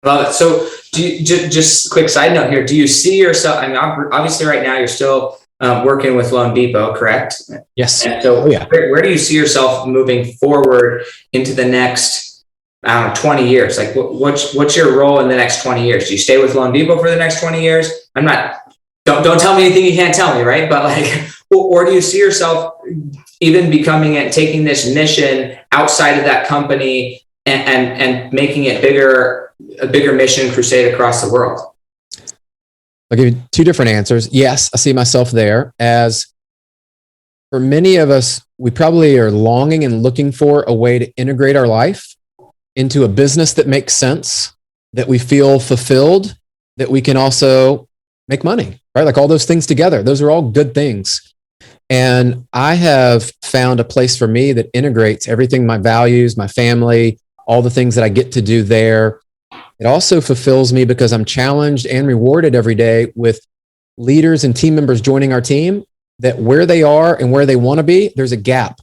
Speaker 1: Love it. So do you, just a quick side note here, do you see yourself, I mean, obviously right now you're still working with loanDepot, correct?
Speaker 2: Yes.
Speaker 1: And so where do you see yourself moving forward into the next, I don't know, 20 years? Like what's your role in the next 20 years? Do you stay with loanDepot for the next 20 years? Don't tell me anything you can't tell me, right? But like, or do you see yourself even becoming and taking this mission outside of that company and making it a bigger mission crusade across the world?
Speaker 2: I'll give you two different answers. Yes, I see myself there. As for many of us, we probably are longing and looking for a way to integrate our life into a business that makes sense, that we feel fulfilled, that we can also make money, right? Like all those things together. Those are all good things. And I have found a place for me that integrates everything, my values, my family, all the things that I get to do there. It also fulfills me because I'm challenged and rewarded every day with leaders and team members joining our team, that where they are and where they want to be, there's a gap.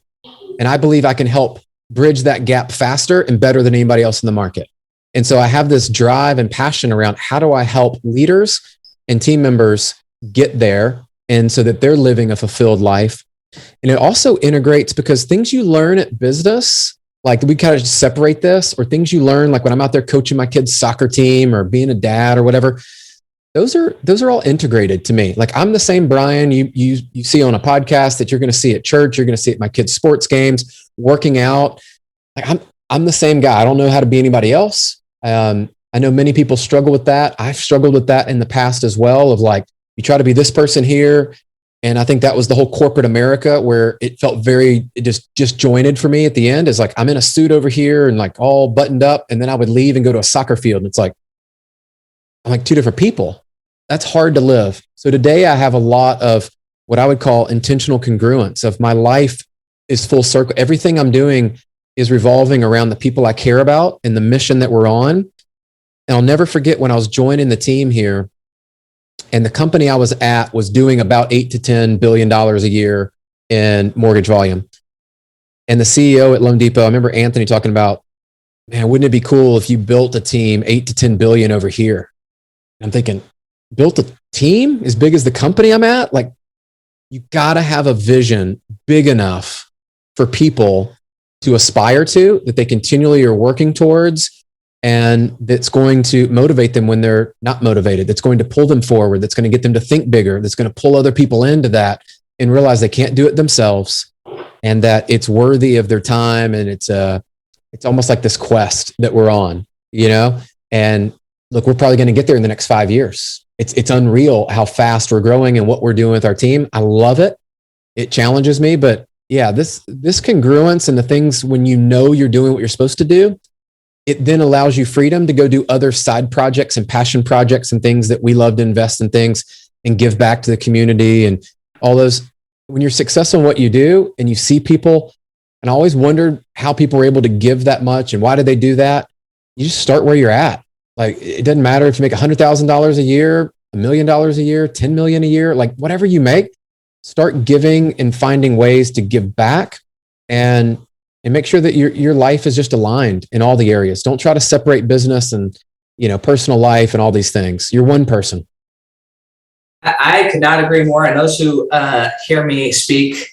Speaker 2: And I believe I can help bridge that gap faster and better than anybody else in the market. And so I have this drive and passion around how do I help leaders and team members get there, and so that they're living a fulfilled life. And it also integrates because things you learn at business, like we kind of just separate this, or things you learn, like when I'm out there coaching my kids' soccer team or being a dad or whatever, those are all integrated to me. Like I'm the same Brian you see on a podcast that you're going to see at church, you're going to see at my kids' sports games, working out. Like I'm the same guy. I don't know how to be anybody else. I know many people struggle with that. I've struggled with that in the past as well, of like, you try to be this person here And I think that was the whole corporate America, where it felt very disjointed for me at the end. Is like, I'm in a suit over here and like all buttoned up. And then I would leave and go to a soccer field. And it's like, I'm like two different people. That's hard to live. So today I have a lot of what I would call intentional congruence of my life is full circle. Everything I'm doing is revolving around the people I care about and the mission that we're on. And I'll never forget when I was joining the team here, and the company I was at was doing about $8 to $10 billion a year in mortgage volume. And the CEO at loanDepot, I remember Anthony talking about, man, wouldn't it be cool if you built a team 8 to 10 billion over here? I'm thinking, built a team as big as the company I'm at? Like, you got to have a vision big enough for people to aspire to, that they continually are working towards, and that's going to motivate them when they're not motivated, that's going to pull them forward, that's going to get them to think bigger, that's going to pull other people into that and realize they can't do it themselves, and that it's worthy of their time. And it's almost like this quest that we're on, you know? And look, we're probably going to get there in the next 5 years. It's unreal how fast we're growing and what we're doing with our team. I love it. It challenges me, but yeah, this congruence and the things when you know you're doing what you're supposed to do, it then allows you freedom to go do other side projects and passion projects and things that we love to invest in things and give back to the community and all those. When you're successful in what you do and you see people, and I always wondered how people were able to give that much and why did they do that? You just start where you're at. Like, it doesn't matter if you make $100,000 a year, $1 million a year, 10 million a year, like whatever you make, start giving and finding ways to give back and make sure that your life is just aligned in all the areas. Don't try to separate business and, personal life and all these things. You're one person.
Speaker 1: I could not agree more. And those who hear me speak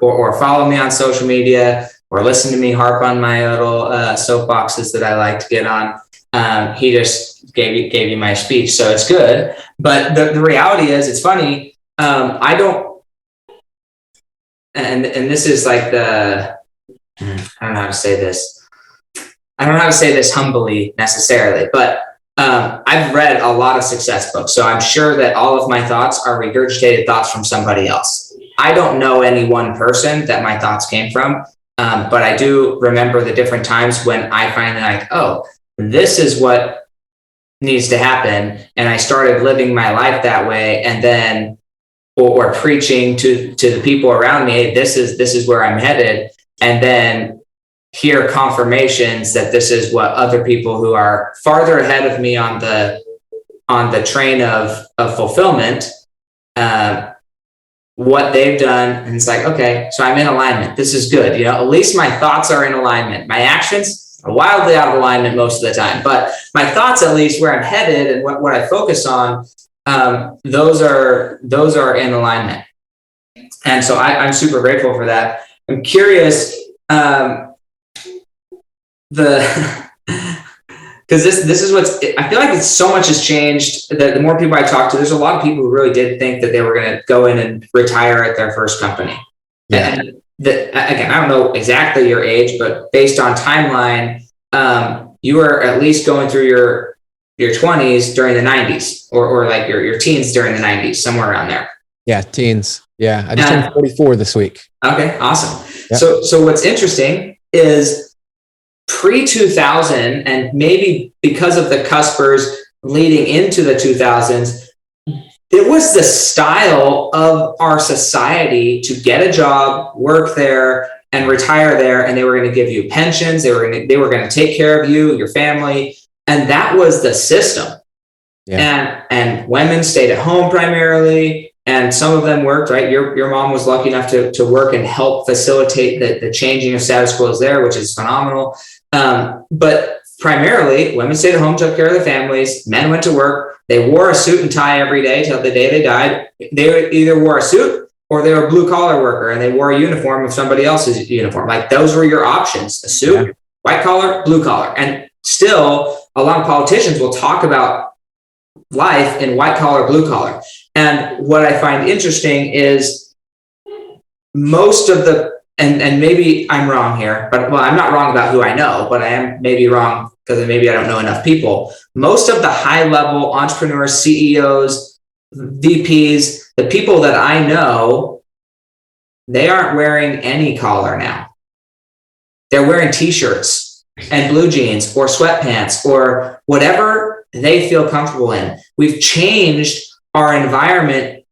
Speaker 1: or follow me on social media or listen to me harp on my little soapboxes that I like to get on, he just gave you my speech. So it's good. But the reality is, it's funny. I don't, and this is like I don't know how to say this. I don't know how to say this humbly necessarily, but I've read a lot of success books. So I'm sure that all of my thoughts are regurgitated thoughts from somebody else. I don't know any one person that my thoughts came from, but I do remember the different times when I finally like, oh, this is what needs to happen. And I started living my life that way. And then, or preaching to the people around me, hey, this is where I'm headed. And then hear confirmations that this is what other people who are farther ahead of me on the train of fulfillment, what they've done. And it's like, okay, so I'm in alignment. This is good. At least my thoughts are in alignment. My actions are wildly out of alignment most of the time, but my thoughts, at least where I'm headed and what I focus on, those are in alignment. And so I'm super grateful for that. I'm curious, because this is I feel like it's so much has changed. The more people I talk to, there's a lot of people who really did think that they were going to go in and retire at their first company. Yeah. And again, I don't know exactly your age, but based on timeline, you were at least going through your 20s during the 90s or like your teens during the 90s, somewhere around there.
Speaker 2: Yeah, teens. Yeah, I just turned 44 this week.
Speaker 1: Okay, awesome.
Speaker 2: Yep.
Speaker 1: So what's interesting is pre-2000, and maybe because of the cuspers leading into the 2000s, it was the style of our society to get a job, work there, and retire there, and they were going to give you pensions. They were going to take care of you, your family, and that was the system. Yeah. And women stayed at home primarily. And some of them worked, right? Your mom was lucky enough to work and help facilitate the changing of status quo there, which is phenomenal. But primarily, women stayed at home, took care of their families. Men went to work. They wore a suit and tie every day till the day they died. They either wore a suit or they were a blue collar worker and they wore a uniform of somebody else's uniform. Like, those were your options: a suit, yeah, white collar, blue collar. And still, a lot of politicians will talk about life in white collar, blue collar. And what I find interesting is most of and maybe I'm wrong here, but I'm not wrong about who I know, but I am maybe wrong because maybe I don't know enough people. Most of the high level entrepreneurs, CEOs, VPs, the people that I know, they aren't wearing any collar now. They're wearing t-shirts and blue jeans or sweatpants or whatever they feel comfortable in. We've changed our environment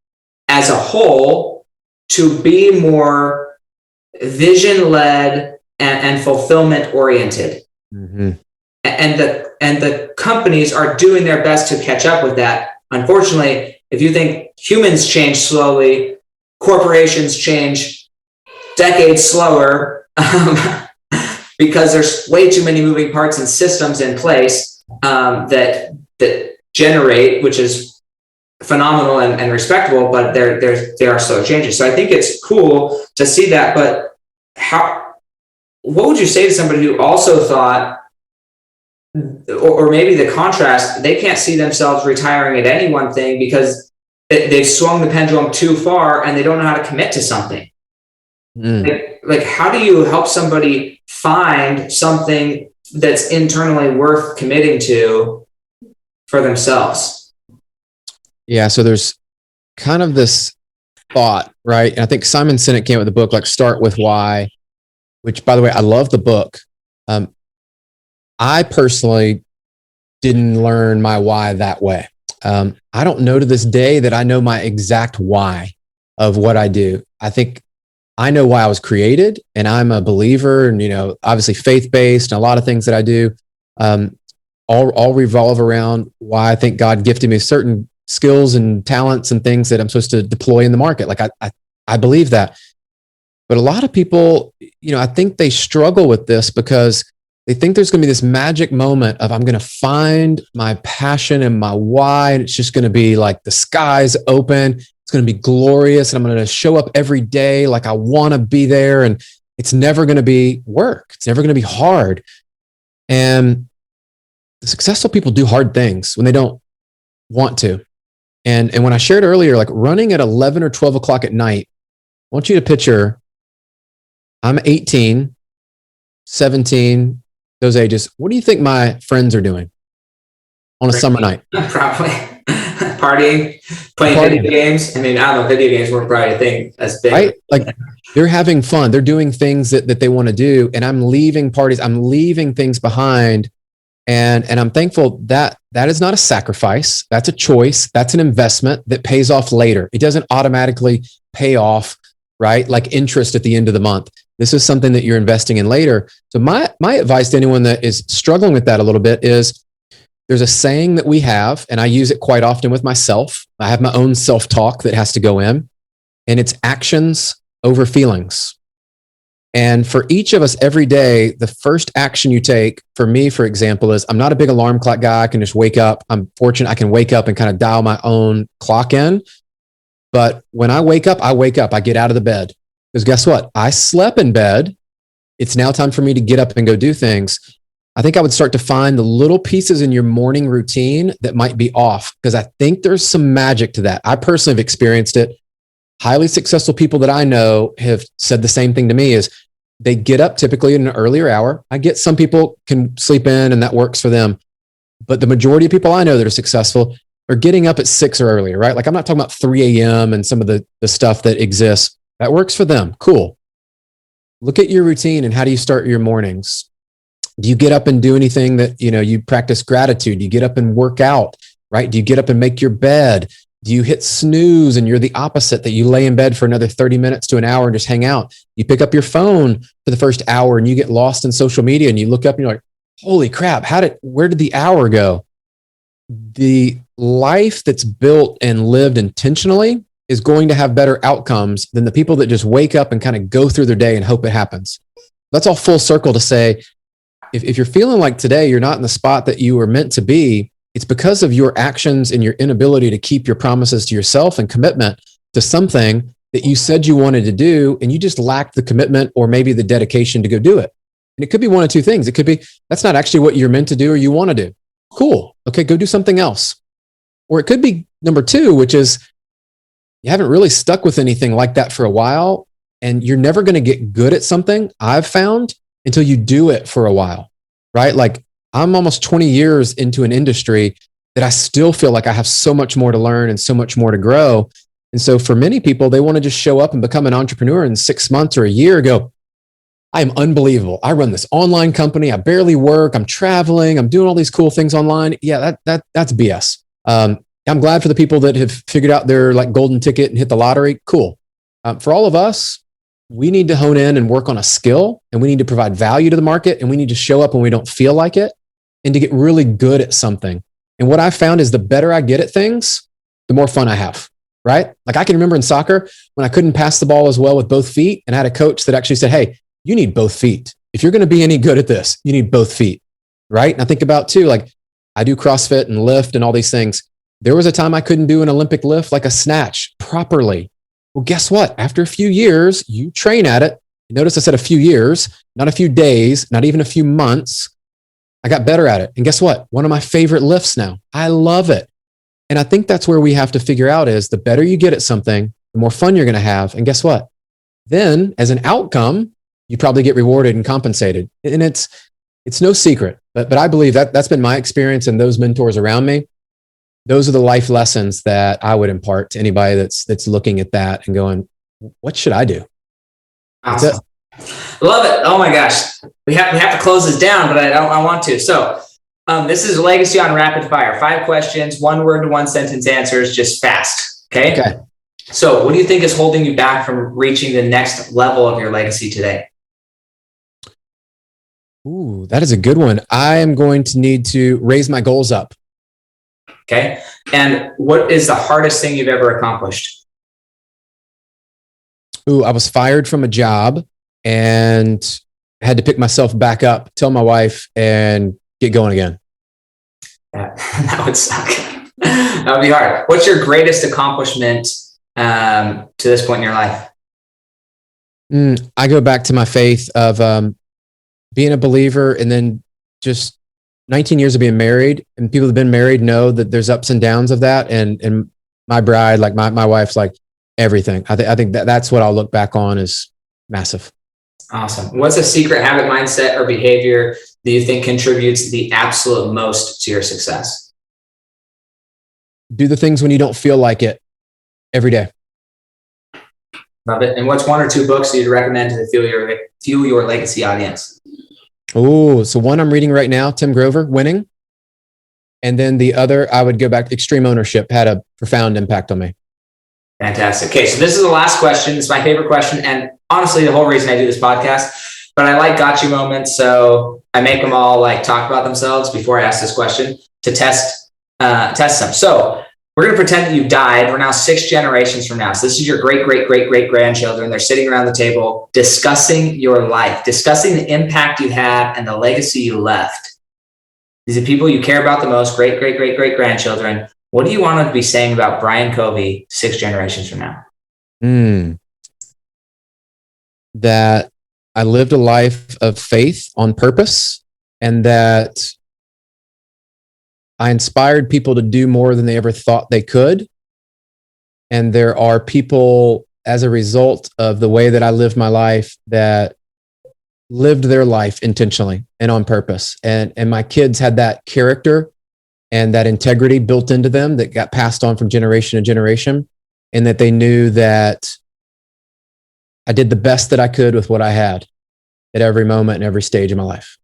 Speaker 1: as a whole to be more vision-led and fulfillment oriented. Mm-hmm. And the companies are doing their best to catch up with that. Unfortunately, if you think humans change slowly, corporations change decades slower, because there's way too many moving parts and systems in place that generate, which is phenomenal and respectable, but there are slow changes. So I think it's cool to see that. But what would you say to somebody who also thought, or maybe the contrast, they can't see themselves retiring at any one thing because they've swung the pendulum too far and they don't know how to commit to something? Like how do you help somebody find something that's internally worth committing to for themselves?
Speaker 2: Yeah. So there's kind of this thought, right? And I think Simon Sinek came with the book, like Start With Why, which, by the way, I love the book. I personally didn't learn my why that way. I don't know to this day that I know my exact why of what I do. I think I know why I was created, and I'm a believer, and obviously faith-based, and a lot of things that I do all revolve around why I think God gifted me certain skills and talents and things that I'm supposed to deploy in the market. Like I believe that. But a lot of people, I think they struggle with this because they think there's going to be this magic moment of I'm going to find my passion and my why, and it's just going to be like the sky's open. It's going to be glorious, and I'm going to show up every day like I want to be there, and it's never going to be work. It's never going to be hard. And the successful people do hard things when they don't want to. And when I shared earlier, like running at 11 or 12 o'clock at night, I want you to picture I'm 18, 17, those ages. What do you think my friends are doing on a summer night?
Speaker 1: Probably partying, playing video games. I mean, I don't know, video games weren't probably a thing as big.
Speaker 2: Right? Like they're having fun. They're doing things that they want to do. And I'm leaving parties. I'm leaving things behind. And I'm thankful that is not a sacrifice. That's a choice. That's an investment that pays off later. It doesn't automatically pay off, right? Like interest at the end of the month. This is something that you're investing in later. So my advice to anyone that is struggling with that a little bit is there's a saying that we have, and I use it quite often with myself. I have my own self-talk that has to go in, and it's actions over feelings. And for each of us every day, the first action you take, for me, for example, is I'm not a big alarm clock guy. I can just wake up. I'm fortunate I can wake up and kind of dial my own clock in. But when I wake up, I get out of the bed. Because guess what? I slept in bed. It's now time for me to get up and go do things. I think I would start to find the little pieces in your morning routine that might be off, because I think there's some magic to that. I personally have experienced it. Highly successful people that I know have said the same thing to me is they get up typically in an earlier hour. I get some people can sleep in and that works for them. But the majority of people I know that are successful are getting up at 6 or earlier, right? Like I'm not talking about 3 a.m. and some of the stuff that exists. That works for them. Cool. Look at your routine and how do you start your mornings? Do you get up and do anything that, you practice gratitude? Do you get up and work out, right? Do you get up and make your bed? Do you hit snooze and you're the opposite, that you lay in bed for another 30 minutes to an hour and just hang out? You pick up your phone for the first hour and you get lost in social media and you look up and you're like, holy crap, where did the hour go? The life that's built and lived intentionally is going to have better outcomes than the people that just wake up and kind of go through their day and hope it happens. That's all full circle to say, if you're feeling like today you're not in the spot that you were meant to be, it's because of your actions and your inability to keep your promises to yourself and commitment to something that you said you wanted to do, and you just lacked the commitment or maybe the dedication to go do it. And it could be one of two things. It could be, that's not actually what you're meant to do or you want to do. Cool. Okay, go do something else. Or it could be number two, which is you haven't really stuck with anything like that for a while, and you're never going to get good at something, I've found, until you do it for a while, right? Like I'm almost 20 years into an industry that I still feel like I have so much more to learn and so much more to grow. And so for many people, they want to just show up and become an entrepreneur in 6 months or a year, go, I am unbelievable. I run this online company. I barely work. I'm traveling. I'm doing all these cool things online. Yeah, that's BS. I'm glad for the people that have figured out their like golden ticket and hit the lottery. Cool. For all of us, we need to hone in and work on a skill, and we need to provide value to the market, and we need to show up when we don't feel like it, and to get really good at something. And what I found is the better I get at things, the more fun I have, right? Like I can remember in soccer when I couldn't pass the ball as well with both feet, and I had a coach that actually said, hey, you need both feet. If you're going to be any good at this, you need both feet, right? And I think about too, like I do CrossFit and lift and all these things. There was a time I couldn't do an Olympic lift like a snatch properly. Well, guess what? After a few years, you train at it. Notice I said a few years, not a few days, not even a few months. I got better at it. And guess what? One of my favorite lifts now. I love it. And I think that's where we have to figure out is the better you get at something, the more fun you're going to have. And guess what? Then as an outcome, you probably get rewarded and compensated. And it's no secret, but I believe that's been my experience and those mentors around me. Those are the life lessons that I would impart to anybody that's looking at that and going, what should I do?
Speaker 1: Awesome. Love it. Oh my gosh. We have to close this down, but I want to. So this is Legacy on Rapid Fire. 5 questions, 1 word to 1 sentence answers, just fast. Okay. So what do you think is holding you back from reaching the next level of your legacy today?
Speaker 2: Ooh, that is a good one. I am going to need to raise my goals up.
Speaker 1: Okay. And what is the hardest thing you've ever accomplished?
Speaker 2: Ooh, I was fired from a job and had to pick myself back up, tell my wife, and get going again.
Speaker 1: That would suck. That would be hard. What's your greatest accomplishment to this point in your life?
Speaker 2: I go back to my faith of being a believer, and then just 19 years of being married, and people who've been married know that there's ups and downs of that. And my bride, like my wife's like everything. I think that's what I'll look back on as massive.
Speaker 1: Awesome. What's a secret habit, mindset, or behavior that you think contributes the absolute most to your success?
Speaker 2: Do the things when you don't feel like it every day.
Speaker 1: Love it. And what's 1 or 2 books you'd recommend to the Fuel Your Legacy audience?
Speaker 2: Oh, so one I'm reading right now, Tim Grover, Winning. And then the other, I would go back to Extreme Ownership, had a profound impact on me.
Speaker 1: Fantastic. Okay, so this is the last question. It's my favorite question. And honestly, the whole reason I do this podcast, but I like gotcha moments. So I make them all like talk about themselves before I ask this question to test them. So we're going to pretend that you died. We're now 6 generations from now. So this is your great, great, great, great grandchildren. They're sitting around the table discussing your life, discussing the impact you had and the legacy you left. These are people you care about the most, great, great, great, great grandchildren. What do you want to be saying about Brian Covey 6 generations from now?
Speaker 2: That I lived a life of faith on purpose, and that I inspired people to do more than they ever thought they could. And there are people, as a result of the way that I lived my life, that lived their life intentionally and on purpose. And my kids had that character and that integrity built into them that got passed on from generation to generation, and that they knew that I did the best that I could with what I had at every moment and every stage of my life.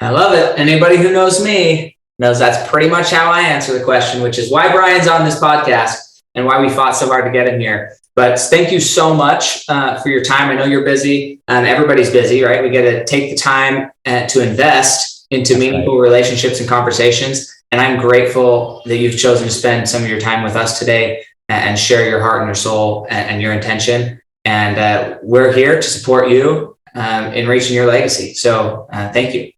Speaker 1: I love it. Anybody who knows me knows that's pretty much how I answer the question, which is why Brian's on this podcast and why we fought so hard to get him here. But thank you so much for your time. I know you're busy and everybody's busy, right? We got to take the time to invest into meaningful relationships and conversations. And I'm grateful that you've chosen to spend some of your time with us today and share your heart and your soul and your intention. And we're here to support you in reaching your legacy. So thank you.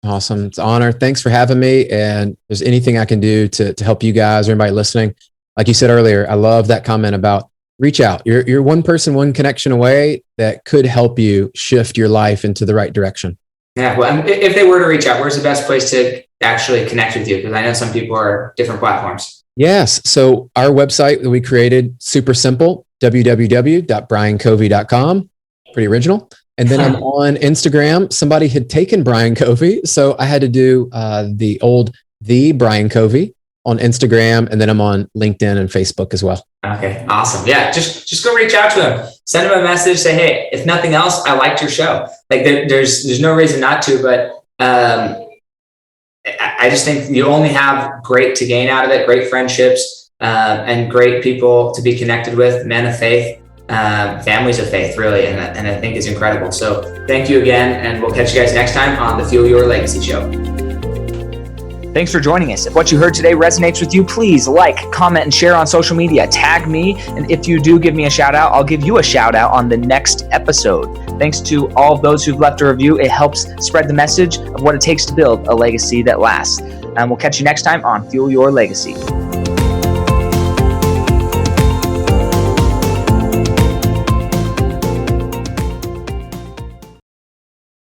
Speaker 2: Awesome. It's an honor. Thanks for having me. And if there's anything I can do to help you guys or anybody listening, like you said earlier, I love that comment about reach out. You're one person, one connection away that could help you shift your life into the right direction.
Speaker 1: Yeah. Well, if they were to reach out, where's the best place to actually connect with you? Because I know some people are different platforms. Yes.
Speaker 2: So our website that we created, super simple, www.briancovey.com. Pretty original. And then I'm on Instagram. Somebody had taken Brian Covey, so I had to do the Brian Covey. on Instagram, and then I'm on LinkedIn and Facebook as well.
Speaker 1: Okay, awesome. Yeah, just go reach out to him. Send him a message. Say, hey, if nothing else, I liked your show. Like there's no reason not to, but I just think you only have great to gain out of it, great friendships, and great people to be connected with, men of faith, families of faith, really, and I think is incredible. So thank you again, and we'll catch you guys next time on the Fuel Your Legacy Show. Thanks for joining us. If what you heard today resonates with you, please like, comment, and share on social media. Tag me, and if you do give me a shout out, I'll give you a shout out on the next episode. Thanks to all of those who've left a review. It helps spread the message of what it takes to build a legacy that lasts. And we'll catch you next time on Fuel Your Legacy.